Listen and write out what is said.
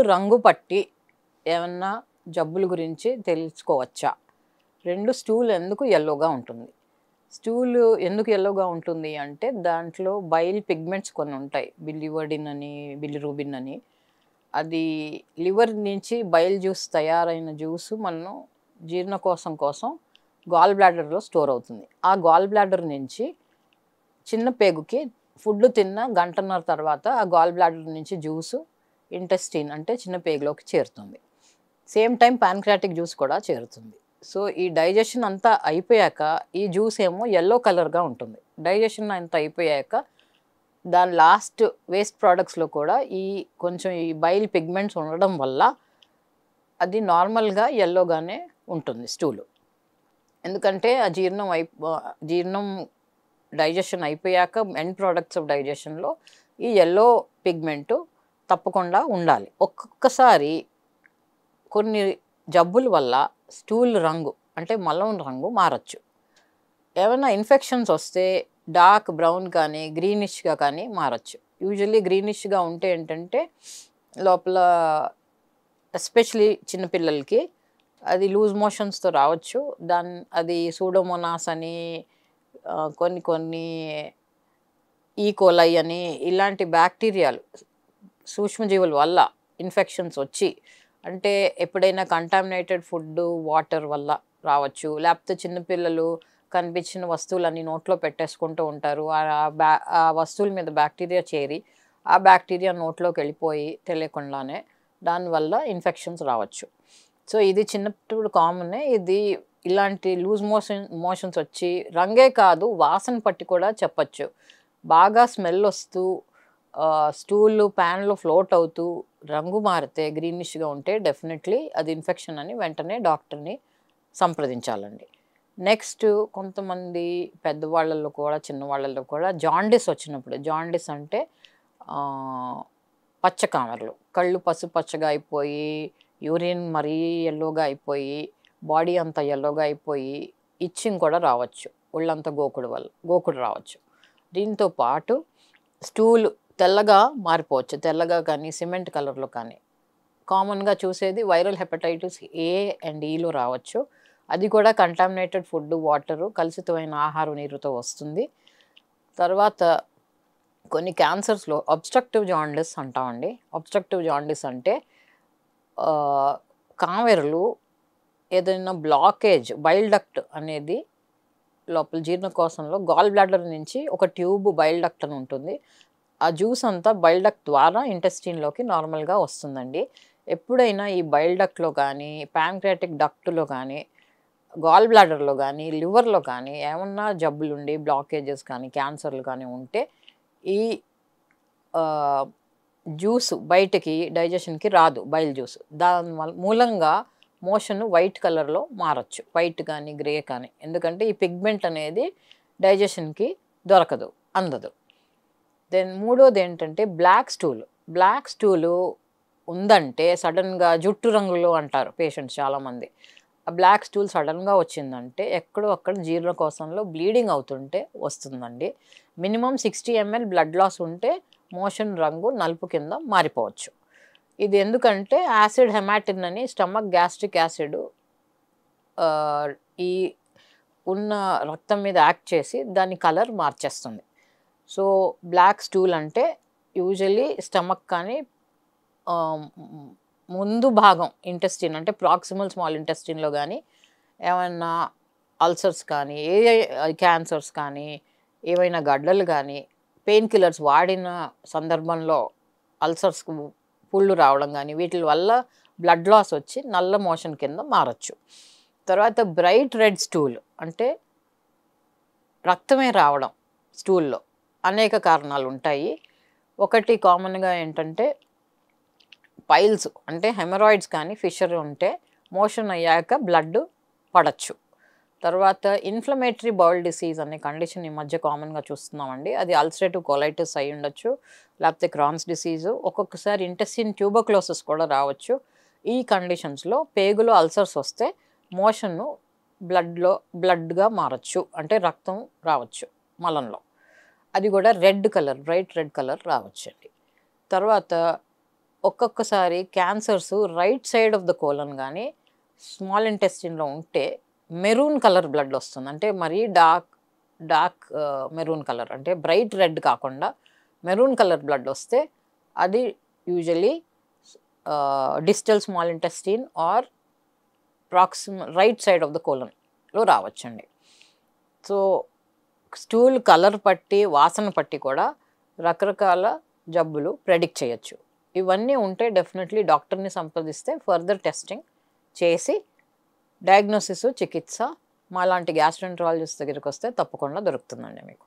రంగు పట్టి ఏమన్నా జబ్బుల గురించి తెలుసుకోవచ్చా? 2 స్టూల్ ఎందుకు యెల్లోగా ఉంటుంది? స్టూల్ ఎందుకు యెల్లోగా ఉంటుంది అంటే దాంట్లో బైల్ పిగ్మెంట్స్ కొన్ని ఉంటాయి. బిలివర్డిన్ అని, బిలిరూబిన్ అని. అది లివర్ నుంచి బైల్ జ్యూస్ తయారైన జ్యూసు మనం జీర్ణకోశం కోసం గాల్ బ్లాడర్‌లో స్టోర్ అవుతుంది. ఆ గాల్ బ్లాడర్ నుంచి చిన్న పేగుకి ఫుడ్ తిన్న గంటన్నర తర్వాత ఆ గాల్ బ్లాడర్ నుంచి జ్యూసు ఇంటెస్టిన్ అంటే చిన్న పేగులోకి చేరుతుంది. సేమ్ టైమ్ పాన్‌క్రియాటిక్ జ్యూస్ కూడా చేరుతుంది. సో, ఈ డైజెషన్ అంతా అయిపోయాక ఈ జ్యూస్ ఏమో యెల్లో కలర్‌గా ఉంటుంది. డైజెషన్ అంతా అయిపోయాక దాని లాస్ట్ వేస్ట్ ప్రొడక్ట్స్‌లో కూడా కొంచెం ఈ బైల్ పిగ్మెంట్స్ ఉండడం వల్ల అది నార్మల్‌గా యెల్లోగానే ఉంటుంది స్టూలు. ఎందుకంటే ఆ జీర్ణం డైజెషన్ అయిపోయాక ఎండ్ ప్రొడక్ట్స్ ఆఫ్ డైజెషన్‌లో ఈ యెల్లో పిగ్మెంటు తప్పకుండా ఉండాలి. ఒక్కొక్కసారి కొన్ని జబ్బుల వల్ల స్టూల్ రంగు అంటే మలం రంగు మారొచ్చు. ఏమైనా ఇన్ఫెక్షన్స్ వస్తే డార్క్ బ్రౌన్ కానీ, గ్రీనిష్‌గా కానీ మారొచ్చు. యూజువల్లీ గ్రీనిష్‌గా ఉంటే ఏంటంటే లోపల ఎస్పెషల్లీ చిన్న పిల్లలకి అది లూజ్ మోషన్స్‌తో రావచ్చు. అది సూడోమోనాస్ అని కొన్ని ఈకోలై అని ఇలాంటి బ్యాక్టీరియాలు సూక్ష్మజీవుల వల్ల ఇన్ఫెక్షన్స్ వచ్చి అంటే ఎప్పుడైనా కంటామినేటెడ్ ఫుడ్డు, వాటర్ వల్ల రావచ్చు. లేకపోతే చిన్నపిల్లలు కనిపించిన వస్తువులన్నీ నోట్లో పెట్టేసుకుంటూ ఉంటారు. ఆ వస్తువుల మీద బ్యాక్టీరియా చేరి, ఆ బ్యాక్టీరియా నోట్లోకెళ్ళిపోయి తెలియకుండానే దానివల్ల ఇన్ఫెక్షన్స్ రావచ్చు. సో, ఇది చిన్నప్పుడు కామనే. ఇలాంటి లూజ్ మోషన్స్ వచ్చి రంగే కాదు వాసన పట్టి కూడా చెప్పొచ్చు. బాగా స్మెల్ వస్తూ స్టూలు ప్యాన్‌లో ఫ్లోట్ అవుతూ రంగు మారితే గ్రీనిష్‌గా ఉంటే డెఫినెట్‌లీ అది ఇన్ఫెక్షన్ అని వెంటనే డాక్టర్‌ని సంప్రదించాలండి. నెక్స్ట్ కొంతమంది పెద్దవాళ్ళలో కూడా చిన్నవాళ్ళలో కూడా జాండీస్ వచ్చినప్పుడు జాండీస్ అంటే పచ్చకామెర్లు కళ్ళు పసుపచ్చగా అయిపోయి, యూరిన్ మరీ యెల్లోగా అయిపోయి, బాడీ అంతా యెల్లోగా అయిపోయి, ఇచ్చింగ్ కూడా రావచ్చు. ఒళ్ళంతా గోకుడు రావచ్చు. దీంతో పాటు స్టూలు తెల్లగా మారిపోవచ్చు. తెల్లగా కానీ, సిమెంట్ కలర్‌లో కానీ. కామన్‌గా చూసేది వైరల్ హెపటైటిస్ ఏ అండ్ ఈలో రావచ్చు. అది కూడా కంటామినేటెడ్ ఫుడ్, వాటరు, కలుషితమైన ఆహారం, నీరుతో వస్తుంది. తర్వాత కొన్ని క్యాన్సర్స్‌లో అబ్స్ట్రక్టివ్ జాండీస్ అంటామండి. అబ్స్ట్రక్టివ్ జాండీస్ అంటే కామెర్లు ఏదైనా బ్లాకేజ్ బైల్ డక్ట్ అనేది లోపల జీర్ణకోశంలో గాల్ బ్లాడర్ నుంచి ఒక ట్యూబ్ బైల్ డక్ట్ అని ఉంటుంది. ఆ జ్యూస్ అంతా బైల్ డక్ట్ ద్వారా ఇంటెస్టిన్‌లోకి నార్మల్‌గా వస్తుందండి. ఎప్పుడైనా ఈ బైల్ డక్ట్‌లో కానీ, పాన్‌క్రియాటిక్ డక్ట్‌లో కానీ, గాల్ బ్లాడర్‌లో కానీ, లివర్‌లో కానీ ఏమన్నా జబ్బులుండి బ్లాకేజెస్ కానీ, క్యాన్సర్‌లు కానీ ఉంటే ఈ ఆహ్, జ్యూస్ బయటకి డైజెషన్‌కి రాదు బైల్ జ్యూస్. మూలంగా మోషన్ వైట్ కలర్‌లో మారొచ్చు. వైట్ కానీ, గ్రే కానీ. ఎందుకంటే ఈ పిగ్మెంట్ అనేది డైజెషన్‌కి దొరకదు, అందదు. దెన్ మూడోదేంటంటే బ్లాక్ స్టూల్. బ్లాక్ స్టూలు ఉందంటే సడెన్‌గా జుట్టు రంగులో అంటారు పేషెంట్స్ చాలామంది. ఆ బ్లాక్ స్టూల్ సడెన్‌గా వచ్చిందంటే ఎక్కడో అక్కడ జీర్ణకోశంలో బ్లీడింగ్ అవుతుంటే వస్తుందండి. మినిమమ్ 60 ఎంఎల్ బ్లడ్ లాస్ ఉంటే మోషన్ రంగు నలుపు కింద మారిపోవచ్చు. ఇది ఎందుకంటే యాసిడ్ హెమాటిన్ అని స్టమక్ గ్యాస్ట్రిక్ యాసిడ్ ఈ ఉన్న రక్తం మీద యాక్ట్ చేసి దాని కలర్ మార్చేస్తుంది. సో, బ్లాక్ స్టూల్ అంటే యూజువల్లీ స్టమక్ కానీ ముందు భాగం ఇంటెస్టిన్ అంటే ప్రాక్సిమల్ స్మాల్ ఇంటెస్టిన్‌లో గానీ ఏమన్నా అల్సర్స్ కానీ, క్యాన్సర్స్ కానీ, ఏవైనా గడ్డలు గానీ, పెయిన్ కిల్లర్స్ వాడిన సందర్భంలో అల్సర్స్‌కు పుళ్ళు రావడం గానీ, వీటిల వల్ల బ్లడ్ లాస్ వచ్చి నల్ల మోషన్ కింద మారొచ్చు. తర్వాత బ్రైట్ రెడ్ స్టూల్ అంటే రక్తమే రావడం స్టూల్‌లో అనేక కారణాలుంటాయి. ఒకటి కామన్‌గా ఏంటంటే పైల్స్ అంటే హెమరాయిడ్స్ కానీ, ఫిషర్ ఉంటే మోషన్ అయ్యాక బ్లడ్ పడొచ్చు. తర్వాత ఇన్‌ఫ్లమేటరీ బౌల్ డిసీజ్ అనే కండిషన్ ఈ మధ్య కామన్‌గా చూస్తున్నామండి. అది అల్సరేటివ్ కొలైటిస్ అయ్యుండొచ్చు. లేకపోతే క్రాన్స్ డిసీజు. ఒక్కొక్కసారి ఇంటెస్టిన్ ట్యూబర్క్లోసిస్ కూడా రావచ్చు. ఈ కండిషన్స్‌లో పేగులో అల్సర్స్ వస్తే మోషన్‌ను బ్లడ్‌గా మారొచ్చు. అంటే రక్తం రావచ్చు మలంలో. అది కూడా red colour, bright red colour రావచ్చండి. తర్వాత ఒక్కొక్కసారి cancers right side of the colon కానీ స్మాల్ ఇంటెస్టిన్లో ఉంటే మెరూన్ కలర్ బ్లడ్ వస్తుంది. అంటే మరీ డార్క్ మెరూన్ కలర్, అంటే బ్రైట్ రెడ్ కాకుండా మెరూన్ కలర్ బ్లడ్ వస్తే అది usually distal small intestine or right side of the కోలన్లో రావచ్చండి. సో స్టూల్ కలర్ పట్టి వాసన పట్టి కూడా రకరకాల జబ్బులు ప్రెడిక్ట్ చేయొచ్చు. ఇవన్నీ ఉంటే డెఫినెట్లీ డాక్టర్ని సంప్రదిస్తే ఫర్దర్ టెస్టింగ్ చేసి డయాగ్నోసిస్, చికిత్స మాలాంటి గ్యాస్ట్రోఎంటరాలజిస్ట్ దగ్గరికి వస్తే తప్పకుండా దొరుకుతుందండి మీకు.